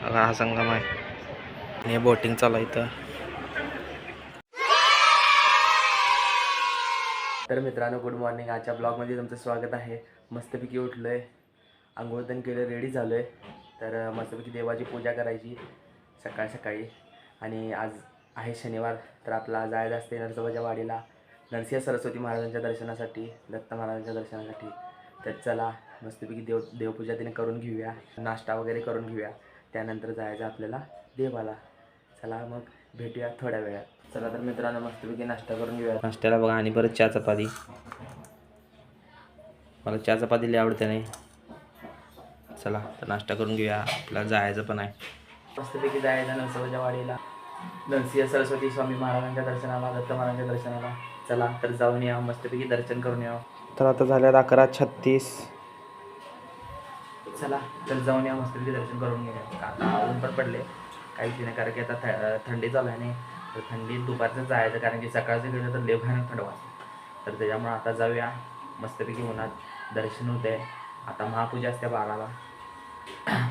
हा संगम आहे आणि बोटिंग चालू आहे इथं. तर मित्रांनो गुड मॉर्निंग. आजच्या ब्लॉगमध्ये तुमचं स्वागत आहे. मस्तपैकी उठलो आहे, आंघोळ पण केलं, रेडी झालो आहे. तर मस्तपैकी देवाची पूजा करायची सकाळ सकाळी. आणि आज आहे शनिवार, तर आपला जायचं असते नरसोबाच्या वाडीला नरसिंह सरस्वती महाराजांच्या दर्शनासाठी, दत्त महाराजांच्या दर्शनासाठी. तर चला मस्तपैकी देवपूजा तिने करून घेऊया, नाश्ता वगैरे करून घेऊया, त्यानंतर जायचं आपल्याला देवाला. चला मग भेटूया थोड्या वेळात. चला तर मित्रांनो मस्तपैकी नाश्ता करून घेऊया. नाश्त्याला बघा आणि परत चहा चपाती. मला चहा चपाती लई आवडते नाही. चला तर नाश्ता करून घेऊया, आपल्याला जायचं पण आहे. मस्तपैकी जायचं नरसोबाच्या वाडीला नरसिंह सरस्वती स्वामी महाराजांच्या दर्शनाला, दत्त महाराजांच्या दर्शनाला. चला तर जाऊन या, मस्तपैकी दर्शन करून या. तर आता झाल्यात 11:36. चला तर जाऊन या, मस्तपैकी दर्शन करून घेऊया. आता ऊन पण पडले, काहीच नाही, कारण की आता थंडी चालू आहे नाही. तर थंडीत दुपारचं जायचं, कारण की सकाळचं गेलं तर लय भयानक थंड वाजते. तर त्याच्यामुळे आता जाऊया, मस्तपैकी उन्हात दर्शन होते आहे. आता महापूजा असते 12ला,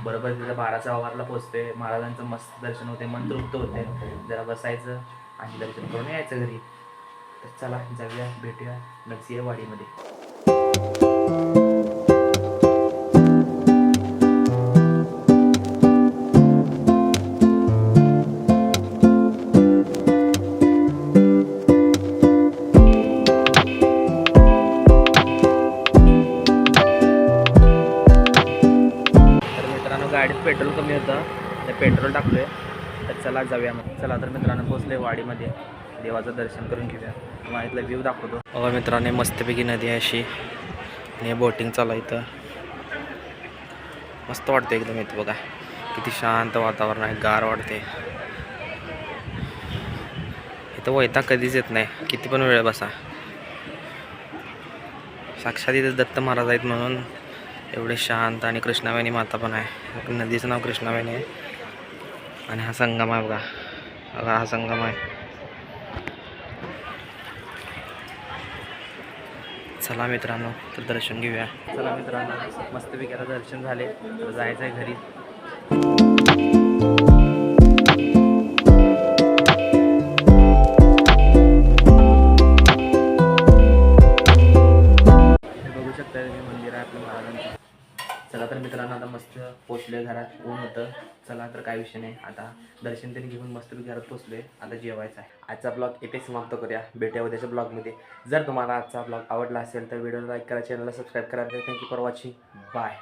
बरोबर तिथं 12च्या आवारला पोचते. महाराजांचं मस्त दर्शन होते, मन तृप्त होते. जरा बसायचं आणि दर्शन करून यायचं घरी. तर चला जाऊया, भेटूया नरसिंहवाडीमध्ये. गाडीत पेट्रोल कमी होतं, तर पेट्रोल टाकलो आहे. तर चला जाऊया मग. चला तर मित्रांनो पोचले वाडीमध्ये, देवाचं दर्शन करून घेऊया. तुम्हाला इथला व्ह्यू दाखवतो. बघा मित्रांनो मस्तपैकी नदी आहे अशी, आणि बोटिंग चालू आहे इथं. मस्त वाटतं एकदम इथं. बघा किती शांत वातावरण आहे, गार वाटते इथं. वैताग कधीच येत नाही, किती पण वेळ बसा. साक्षात इथं दत्त महाराज आहेत म्हणून एवढे शांत. आणि कृष्णावेणी माता पण आहे, नदीचं नाव कृष्णावेणी आहे. आणि हा संगम आहे बघा, हा संगम आहे. चला मित्रांनो तर दर्शन घेऊया. चला मित्रांनो मस्तपैकी आता दर्शन झाले, तर जायचं आहे घरी. बघू शकता हे मंदिर आहे आपलं महाराजांचं. चला तर मित्रांनो आता मस्त पोचलोय घरात, ऊन होतं. चला तर काय विषय नाही, आता दर्शन त्यांनी घेऊन मस्त घरात पोचलोय. आता जेवायचं आहे. आजचा ब्लॉग इथे समाप्त करूया, भेटूया उद्याच्या ब्लॉगमध्ये. जर तुम्हाला आजचा ब्लॉग आवडला असेल तर व्हिडिओला लाईक करा, चॅनलला सबस्क्राईब करा. Thank you for watching, bye.